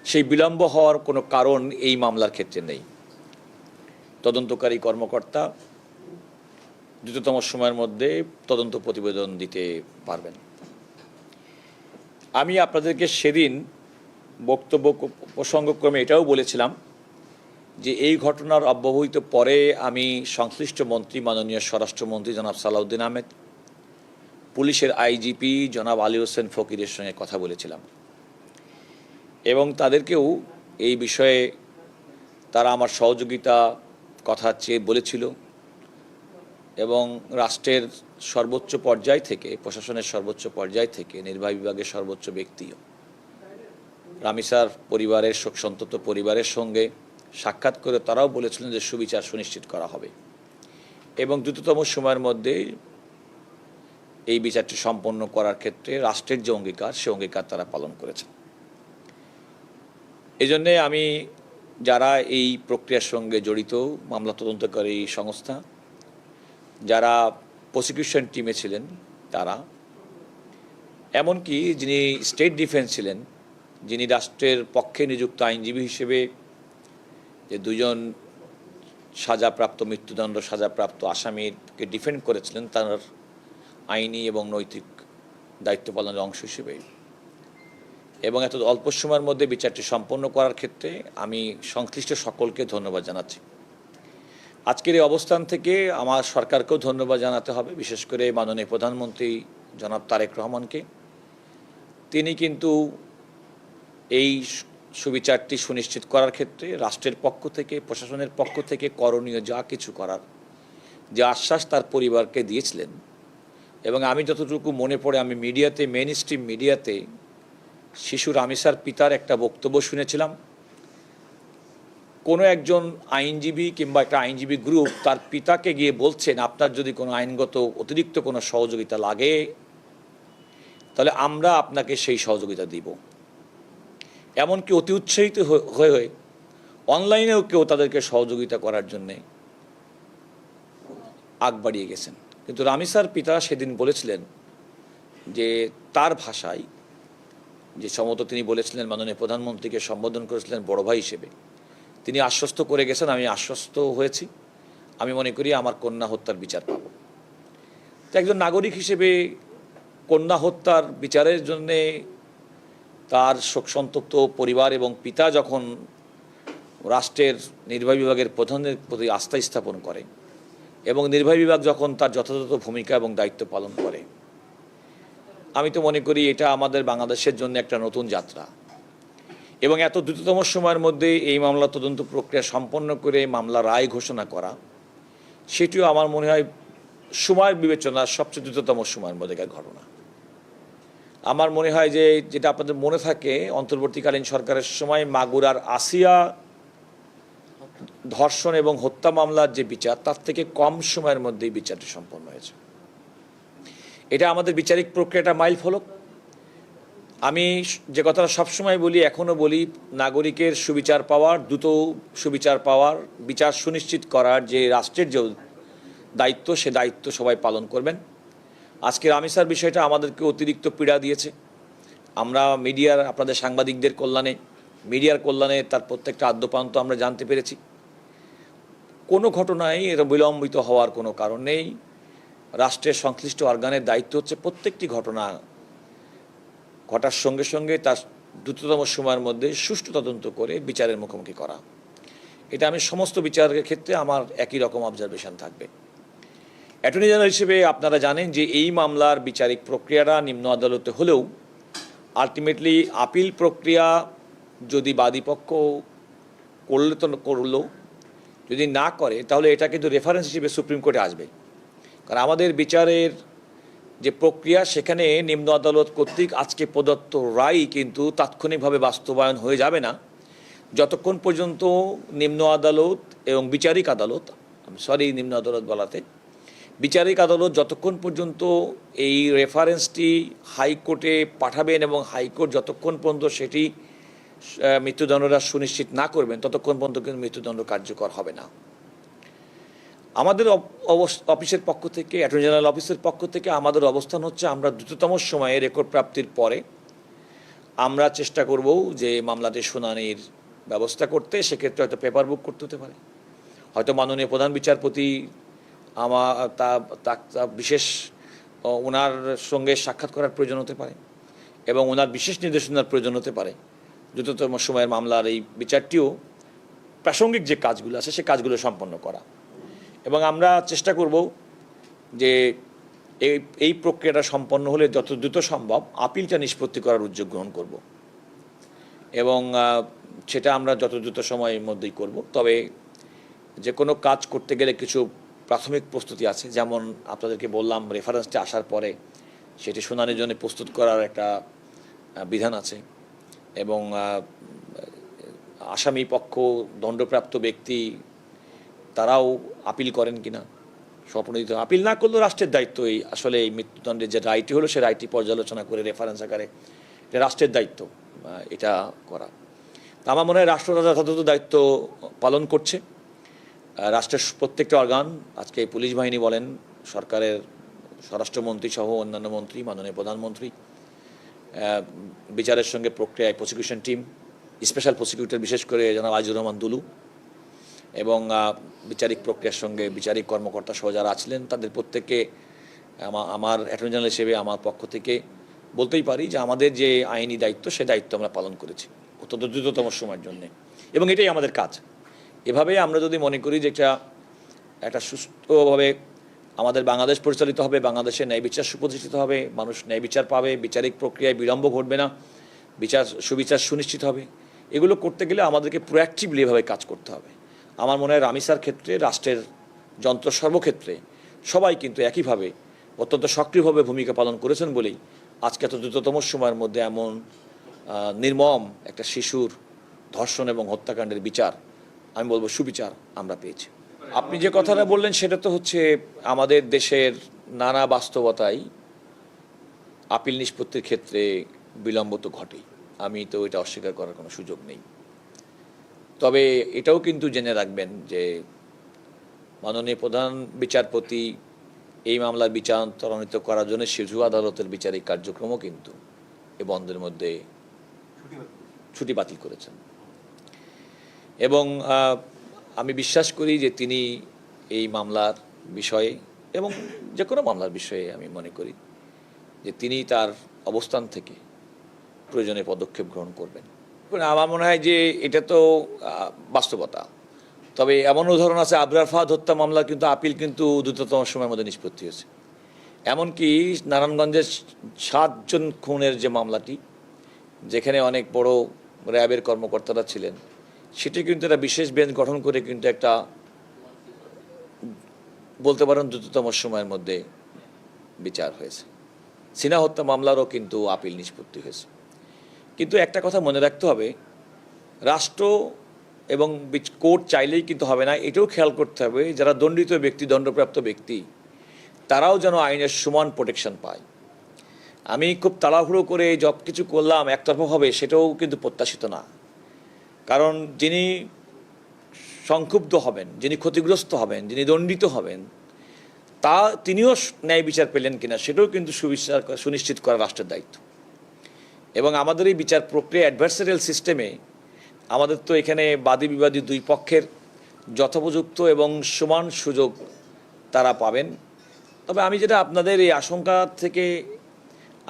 সেই বিলম্ব হওয়ার কোনো কারণ এই মামলার ক্ষেত্রে নেই। তদন্তকারী কর্মকর্তা দ্রুততম সময়ের মধ্যে তদন্ত প্রতিবেদন দিতে পারবেন। আমি আপনাদেরকে সেদিন বক্তব্য প্রসঙ্গক্রমে এটাও বলেছিলাম যে এই ঘটনার অব্যবহিত পরে আমি সংশ্লিষ্ট মন্ত্রী মাননীয় স্বরাষ্ট্রমন্ত্রী জনাব সালাউদ্দিন আহমেদ, পুলিশের আইজিপি জনাব আলী হোসেন ফকিরের সঙ্গে কথা বলেছিলাম এবং তাদেরকেও এই বিষয়ে তারা আমার সহযোগিতা কথা চেয়ে বলেছিল এবং রাষ্ট্রের সর্বোচ্চ পর্যায় থেকে, প্রশাসনের সর্বোচ্চ পর্যায় থেকে, নির্বাহী বিভাগের সর্বোচ্চ ব্যক্তিও রামিসার পরিবারের, শোকসন্তপ্ত পরিবারের সঙ্গে সাক্ষাৎ করে তারাও বলেছিলেন যে সুবিচার সুনিশ্চিত করা হবে এবং দ্রুততম সময়ের মধ্যে এই বিচারটি সম্পন্ন করার ক্ষেত্রে রাষ্ট্রের যে অঙ্গীকার, সে অঙ্গীকার তারা পালন করেছেন। এই জন্যে আমি যারা এই প্রক্রিয়ার সঙ্গে জড়িত, মামলা তদন্তকারী সংস্থা, যারা প্রসিকিউশন টিমে ছিলেন তারা, এমনকি যিনি স্টেট ডিফেন্স ছিলেন, যিনি রাষ্ট্রের পক্ষে নিযুক্ত আইনজীবী হিসেবে যে দুজন সাজাপ্রাপ্ত, মৃত্যুদণ্ড সাজাপ্রাপ্ত আসামিকে ডিফেন্ড করেছিলেন, তার আইনি এবং নৈতিক দায়িত্ব পালনের অংশ হিসেবে এবং এত অল্প সময়ের মধ্যে বিচারটি সম্পন্ন করার ক্ষেত্রে আমি সংশ্লিষ্ট সকলকে ধন্যবাদ জানাচ্ছি। আজকের এই অবস্থান থেকে আমার সরকারকেও ধন্যবাদ জানাতে হবে, বিশেষ করে মাননীয় প্রধানমন্ত্রী জনাব তারেক রহমানকে। তিনি কিন্তু এই সুবিচারটি সুনিশ্চিত করার ক্ষেত্রে রাষ্ট্রের পক্ষ থেকে, প্রশাসনের পক্ষ থেকে করণীয় যা কিছু করার যে আশ্বাস তার পরিবারকে দিয়েছিলেন এবং আমি যতটুকু মনে পড়ে, আমি মিডিয়াতে, মেইন স্ট্রিম মিডিয়াতে শিশু রামিসার পিতার একটা বক্তব্য শুনেছিলাম। কোনো একজন আইনজীবী কিংবা একটা আইনজীবী গ্রুপ তার পিতাকে গিয়ে বলছেন, আপনার যদি কোনো আইনগত অতিরিক্ত কোনো সহযোগিতা লাগে তাহলে আমরা আপনাকে সেই সহযোগিতা দিব। এমনকি অতি উৎসাহিত হয়ে অনলাইনেও কেউ তাদেরকে সহযোগিতা করার জন্যে আগ বাড়িয়ে গেছেন। কিন্তু রামিসার পিতা সেদিন বলেছিলেন যে তার ভাষায়, যে সম্ভবত তিনি বলেছিলেন মাননীয় প্রধানমন্ত্রীকে সম্বোধন করেছিলেন বড় ভাই হিসেবে, তিনি আশ্বস্ত করে গেছেন, আমি আশ্বস্ত হয়েছি, আমি মনে করি আমার কন্যা হত্যার বিচার পাব। তো একজন নাগরিক হিসেবে কন্যা হত্যার বিচারের জন্যে তার শোকসন্তপ্ত পরিবার এবং পিতা যখন রাষ্ট্রের নির্বাহী বিভাগের প্রধানের প্রতি আস্থা স্থাপন করে এবং নির্বাহী বিভাগ যখন তার যথাযথ ভূমিকা এবং দায়িত্ব পালন করে, আমি তো মনে করি এটা আমাদের বাংলাদেশের জন্য একটা নতুন যাত্রা এবং এত দ্রুততম সময়ের মধ্যে এই মামলা তদন্ত প্রক্রিয়া সম্পন্ন করে মামলা রায় ঘোষণা করা, সেটিও আমার মনে হয় সময়ের বিবেচনার সবচেয়ে দ্রুততম সময়ের মধ্যেকার ঘটনা। আমার মনে হয় যে যেটা আপনাদের মনে থাকে, অন্তর্বর্তীকালীন সরকারের সময় মাগুরার আসিয়া ধর্ষণ এবং হত্যা মামলার যে বিচার, তার থেকে কম সময়ের মধ্যেই বিচারটি সম্পন্ন হয়েছে। এটা আমাদের বিচারিক প্রক্রিয়াটা মাইল ফলক। আমি যে কথাটা সবসময় বলি, এখনও বলি, নাগরিকের সুবিচার পাওয়ার, দ্রুত সুবিচার পাওয়ার, বিচার সুনিশ্চিত করার যে রাষ্ট্রের যে দায়িত্ব, সে দায়িত্ব সবাই পালন করবেন। আজকে রামিসার বিষয়টা আমাদেরকে অতিরিক্ত পীড়া দিয়েছে। আমরা মিডিয়ার, আপনাদের সাংবাদিকদের কল্যাণে, মিডিয়ার কল্যাণে তার প্রত্যেকটা আদ্যপ্রান্ত আমরা জানতে পেরেছি। কোনো ঘটনায় এটা বিলম্বিত হওয়ার কোনো কারণ নেই। রাষ্ট্রের সংশ্লিষ্ট অর্গানের দায়িত্ব হচ্ছে প্রত্যেকটি ঘটনা ঘটার সঙ্গে সঙ্গে তার দ্রুততম সময়ের মধ্যে সুষ্ঠু তদন্ত করে বিচারের মুখোমুখি করা। এটা আমি সমস্ত বিচারের ক্ষেত্রে আমার একই রকম অবজারভেশন থাকবে। অ্যাটর্নি জেনারেল হিসেবে আপনারা জানেন যে এই মামলার বিচারিক প্রক্রিয়াটা নিম্ন আদালতে হলেও আলটিমেটলি আপিল প্রক্রিয়া যদি বাদীপক্ষ করলে তো করলো, যদি না করে তাহলে এটা কিন্তু রেফারেন্স হিসেবে সুপ্রিম কোর্টে আসবে। কারণ আমাদের বিচারের যে প্রক্রিয়া, সেখানে নিম্ন আদালত কর্তৃক আজকে প্রদত্ত রায় কিন্তু তাৎক্ষণিকভাবে বাস্তবায়ন হয়ে যাবে না, যতক্ষণ পর্যন্ত নিম্ন আদালত এবং বিচারিক আদালত, নিম্ন আদালত বলাতে বিচারিক আদালত যতক্ষণ পর্যন্ত এই রেফারেন্সটি হাইকোর্টে পাঠাবেন এবং হাইকোর্ট যতক্ষণ পর্যন্ত সেটি মৃত্যুদণ্ডটা সুনিশ্চিত না করবেন, ততক্ষণ পর্যন্ত কিন্তু মৃত্যুদণ্ড কার্যকর হবে না। আমাদের অফিসের পক্ষ থেকে, অ্যাটর্নি জেনারেল অফিসের পক্ষ থেকে আমাদের অবস্থান হচ্ছে, আমরা দ্রুততম সময়ে রেকর্ড প্রাপ্তির পরে আমরা চেষ্টা করব যে মামলাটির শুনানির ব্যবস্থা করতে, সেক্ষেত্রে হয়তো পেপার বুক করতে হতে পারে, হয়তো মাননীয় প্রধান বিচারপতি তা বিশেষ ওনার সঙ্গে সাক্ষাৎ করার প্রয়োজন হতে পারে এবং ওনার বিশেষ নির্দেশনার প্রয়োজন হতে পারে দ্রুততম সময়ের মামলার এই বিচারটিও প্রাসঙ্গিক যে কাজগুলো আছে সে কাজগুলো সম্পন্ন করা। এবং আমরা চেষ্টা করব যে এই প্রক্রিয়াটা সম্পন্ন হলে যত দ্রুত সম্ভব আপিলটা নিষ্পত্তি করার উদ্যোগ গ্রহণ করব এবং সেটা আমরা যত দ্রুত সময়ের মধ্যেই করব। তবে যে কোনো কাজ করতে গেলে কিছু প্রাথমিক প্রস্তুতি আছে, যেমন আপনাদেরকে বললাম রেফারেন্সটা আসার পরে সেটি শুনানির জন্য প্রস্তুত করার একটা বিধান আছে এবং আসামি পক্ষ দণ্ডপ্রাপ্ত ব্যক্তি তারাও আপিল করেন কিনা স্বপ্নদিত, আপিল না করলেও রাষ্ট্রের দায়িত্ব এই আসলে এই মৃত্যুদণ্ডের যে রায়টি হলো সে রায়টি পর্যালোচনা করে রেফারেন্স আকারে এটা রাষ্ট্রের দায়িত্ব এটা করা। আমার মনে হয় রাষ্ট্র যথাযথ দায়িত্ব পালন করছে। রাষ্ট্রের প্রত্যেকটা অর্গান, আজকে পুলিশ বাহিনী বলেন, সরকারের স্বরাষ্ট্রমন্ত্রী সহ অন্যান্য মন্ত্রী, মাননীয় প্রধানমন্ত্রী, বিচারের সঙ্গে প্রক্রিয়ায় প্রসিকিউশন টিম, স্পেশাল প্রসিকিউটর বিশেষ করে জনাব আজিজুর রহমান দুলু এবং বিচারিক প্রক্রিয়ার সঙ্গে বিচারিক কর্মকর্তা সহ যারা আছিলেন তাদের প্রত্যেককে আমার অ্যাটর্নি জেনারেল হিসেবে আমার পক্ষ থেকে বলতেই পারি যে আমাদের যে আইনি দায়িত্ব সে দায়িত্ব আমরা পালন করেছি অত্যন্ত দ্রুততম সময়ের জন্যে এবং এটাই আমাদের কাজ। এভাবে আমরা যদি মনে করি যে একটা সুস্থভাবে আমাদের বাংলাদেশ পরিচালিত হবে, বাংলাদেশে ন্যায় বিচার সুপ্রতিষ্ঠিত হবে, মানুষ ন্যায় বিচার পাবে, বিচারিক প্রক্রিয়ায় বিলম্ব ঘটবে না, সুবিচার সুনিশ্চিত হবে, এগুলো করতে গেলে আমাদেরকে প্রোঅ্যাক্টিভলি এভাবে কাজ করতে হবে। আমার মনে হয় রামিসার ক্ষেত্রে, রাষ্ট্রের যন্ত্র সর্বক্ষেত্রে সবাই কিন্তু একইভাবে অত্যন্ত সক্রিয়ভাবে ভূমিকা পালন করেছেন বলেই আজকে এত দ্রুততম সময়ের মধ্যে এমন নির্মম একটা শিশুর ধর্ষণ এবং হত্যাকাণ্ডের বিচার, আমি বলবো সুবিচার আমরা পেয়েছি। আপনি যে কথাটা বললেন সেটা তো হচ্ছে আমাদের দেশের নানা বাস্তবতায় আপিল নিষ্পত্তির ক্ষেত্রে বিলম্ব তো ঘটেই, আমি তো এটা অস্বীকার করার কোনো সুযোগ নেই। তবে এটাও কিন্তু জেনে রাখবেন যে মাননীয় প্রধান বিচারপতি এই মামলার বিচার ত্বরান্বিত করার জন্য শিশু আদালতের বিচারিক কার্যক্রমও কিন্তু এ বন্ধের মধ্যে ছুটি বাতিল করেছেন এবং আমি বিশ্বাস করি যে তিনি এই মামলার বিষয়ে এবং যে কোনো মামলার বিষয়ে আমি মনে করি যে তিনি তার অবস্থান থেকে প্রয়োজনীয় পদক্ষেপ গ্রহণ করবেন। আমার মনে হয় যে এটা তো বাস্তবতা। তবে এমন উদাহরণ আছে, আবরার ফাহাদ হত্যা মামলা কিন্তু আপিল কিন্তু দ্রুততম সময়ের মধ্যে নিষ্পত্তি হয়েছে। এমনকি নারায়ণগঞ্জের 7 জন খুনের যে মামলাটি, যেখানে অনেক বড় র্যাবের কর্মকর্তারা ছিলেন, সেটি কিন্তু একটা বিশেষ বেঞ্চ গঠন করে কিন্তু একটা বলতে পারেন দ্রুততম সময়ের মধ্যে বিচার হয়েছে। সিনা হত্যা মামলারও কিন্তু আপিল নিষ্পত্তি হয়েছে। কিন্তু একটা কথা মনে রাখতে হবে, রাষ্ট্র এবং কোর্ট চাইলেই কিন্তু হবে না, এটাও খেয়াল করতে হবে যারা দণ্ডিত ব্যক্তি, দণ্ডপ্রাপ্ত ব্যক্তি, তারাও যেন আইনের সমান প্রোটেকশন পায়। আমি খুব তাড়াহুড়ো করে সব কিছু করলাম একতরফা হবে, সেটাও কিন্তু প্রত্যাশিত না। কারণ যিনি সংক্ষুব্ধ হবেন, যিনি ক্ষতিগ্রস্ত হবেন, যিনি দণ্ডিত হবেন, তিনিও ন্যায় বিচার পেলেন কিনা সেটাও কিন্তু সুনিশ্চিত করা রাষ্ট্রের দায়িত্ব। এবং আমাদের এই বিচার প্রক্রিয়া অ্যাডভার্সারিয়াল সিস্টেমে আমাদের তো এখানে বাদী বিবাদী দুই পক্ষের যথোপযুক্ত এবং সমান সুযোগ তারা পাবেন। তবে আমি যেটা আপনাদের এই আশঙ্কা থেকে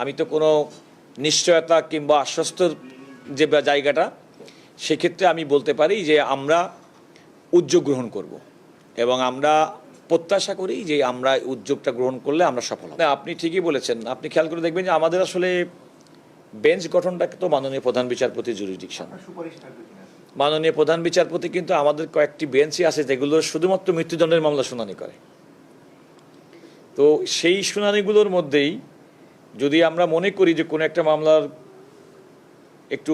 আমি তো কোনো নিশ্চয়তা কিংবা আশ্বস্তর যে জায়গাটা, সেক্ষেত্রে আমি বলতে পারি যে আমরা উদ্যোগ গ্রহণ করব এবং আমরা প্রত্যাশা করি যে আমরা উদ্যোগটা গ্রহণ করলে আমরা সফল হব। আপনি ঠিকই বলেছেন, আপনি খেয়াল করে দেখবেন যে আমাদের আসলে বেঞ্চ গঠনটা তো মাননীয় প্রধান বিচারপতির জুরিডিকশন। মাননীয় প্রধান বিচারপতি কিন্তু আমাদের কয়েকটি বেঞ্চই আছে যেগুলো শুধুমাত্র মৃত্যুদণ্ডের মামলা শুনানি করে। তো সেই শুনানিগুলোর মধ্যেই যদি আমরা মনে করি যে কোনো একটা মামলার একটু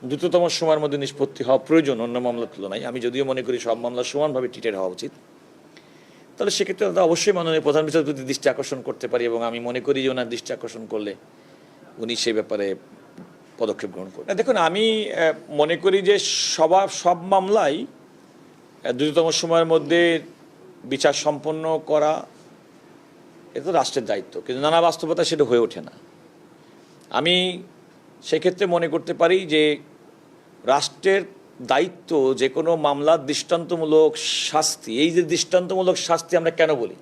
দ্রুততম সময়ের মধ্যে নিষ্পত্তি হওয়া প্রয়োজন অন্য মামলার তুলনায়, আমি যদিও মনে করি সব মামলা সমানভাবে ট্রিটেড হওয়া উচিত, তাহলে সেক্ষেত্রে তারা অবশ্যই মাননীয় প্রধান বিচারপতির দৃষ্টি আকর্ষণ করতে পারি এবং আমি মনে করি যে ওনার দৃষ্টি আকর্ষণ করলে উনি সে ব্যাপারে পদক্ষেপ গ্রহণ করবেন। দেখুন, আমি মনে করি যে সব মামলাই দ্রুততম সময়ের মধ্যে বিচার সম্পন্ন করা এটা তো রাষ্ট্রের দায়িত্ব, কিন্তু নানা বাস্তবতা সেটা হয়ে ওঠে না। আমি সেক্ষেত্রে মনে করতে পারি যে রাষ্ট্রের দায়িত্ব যে কোনো মামলার দৃষ্টান্তমূলক শাস্তি, এই যে দৃষ্টান্তমূলক শাস্তি আমরা কেন বলি,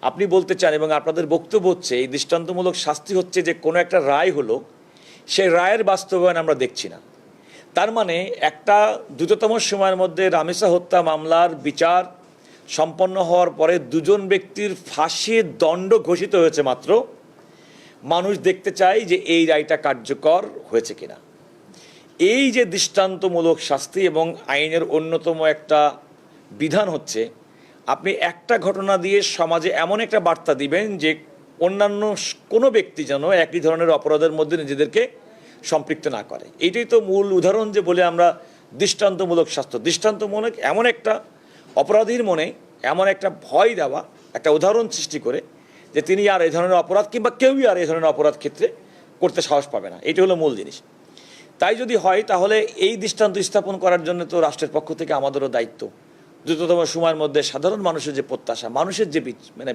আপনি বলতে চান এবং আপনাদের বক্তব্য হচ্ছে এই দৃষ্টান্তমূলক শাস্তি হচ্ছে যে কোনো একটা রায় হলো, সেই রায়ের বাস্তবায়ন আমরা দেখছি না। তার মানে একটা দ্রুততম সময়ের মধ্যে রামেসা হত্যা মামলার বিচার সম্পন্ন হওয়ার পরে দুজন ব্যক্তির ফাঁসির দণ্ড ঘোষিত হয়েছে মাত্র, মানুষ দেখতে চায় যে এই রায়টা কার্যকর হয়েছে কিনা। এই যে দৃষ্টান্তমূলক শাস্তি এবং আইনের অন্যতম একটা বিধান হচ্ছে আপনি একটা ঘটনা দিয়ে সমাজে এমন একটা বার্তা দিবেন যে অন্যান্য কোনো ব্যক্তি যেন একই ধরনের অপরাধের মধ্যে নিজেদেরকে সম্পৃক্ত না করে। এইটাই তো মূল উদাহরণ যে বলে আমরা দৃষ্টান্তমূলক শাস্তি। দৃষ্টান্তমূলক এমন একটা অপরাধীর মনে এমন একটা ভয় দেওয়া, একটা উদাহরণ সৃষ্টি করে যে তিনি আর এই ধরনের অপরাধ কিংবা কেউই আর এই ধরনের অপরাধ ক্ষেত্রে করতে সাহস পাবে না। এটি হলো মূল জিনিস। তাই যদি হয় তাহলে এই দৃষ্টান্ত স্থাপন করার জন্য তো রাষ্ট্রের পক্ষ থেকে আমাদেরও দায়িত্ব, দ্রুততম সময়ের মধ্যে সাধারণ মানুষের যে প্রত্যাশা, মানুষের যে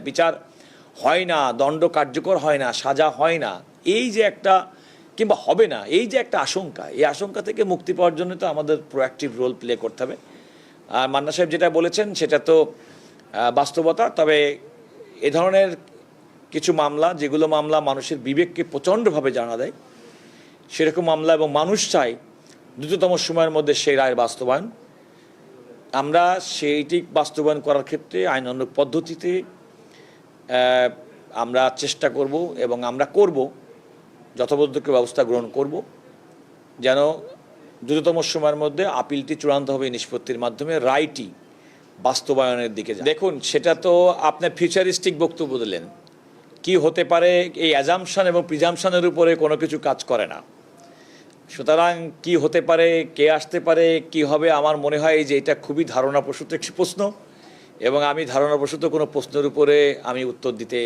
বিচার হয় না, দণ্ড কার্যকর হয় না, সাজা হয় না, এই যে একটা কিংবা হবে না, এই যে একটা আশঙ্কা, এই আশঙ্কা থেকে মুক্তি পাওয়ার জন্য তো আমাদের প্রোঅ্যাক্টিভ রোল প্লে করতে হবে। আর মান্না সাহেব যেটা বলেছেন সেটা তো বাস্তবতা। তবে এ ধরনের কিছু মামলা, যেগুলো মামলা মানুষের বিবেককে প্রচণ্ডভাবে জানা দেয়, সেরকম মামলা এবং মানুষ চাই দ্রুততম সময়ের মধ্যে সেই রায়ের বাস্তবায়ন। আমরা সেইটি বাস্তবায়ন করার ক্ষেত্রে আইনানুগ পদ্ধতিতে আমরা চেষ্টা করব এবং আমরা করব, যথাযথ ব্যবস্থা গ্রহণ করব যেন দ্রুততম সময়ের মধ্যে আপিলটি চূড়ান্তভাবে নিষ্পত্তির মাধ্যমে রায়টি বাস্তবায়নের দিকে যায়। দেখুন, সেটা তো আপনার ফিউচারিস্টিক বক্তব্য দিলেন, কি হতে পারে এই অ্যাজাম্পশন এবং প্রিজাম্পশনের উপরে কোনো কিছু কাজ করে না। সুতরাং কি হতে পারে, কে আসতে পারে, কি হবে, আমার মনে হয় যে এটা খুবই ধারণাপ্রসূত একটি প্রশ্ন এবং আমি ধারণাপ্রসূত কোনো প্রশ্নের উপরে আমি উত্তর দিতে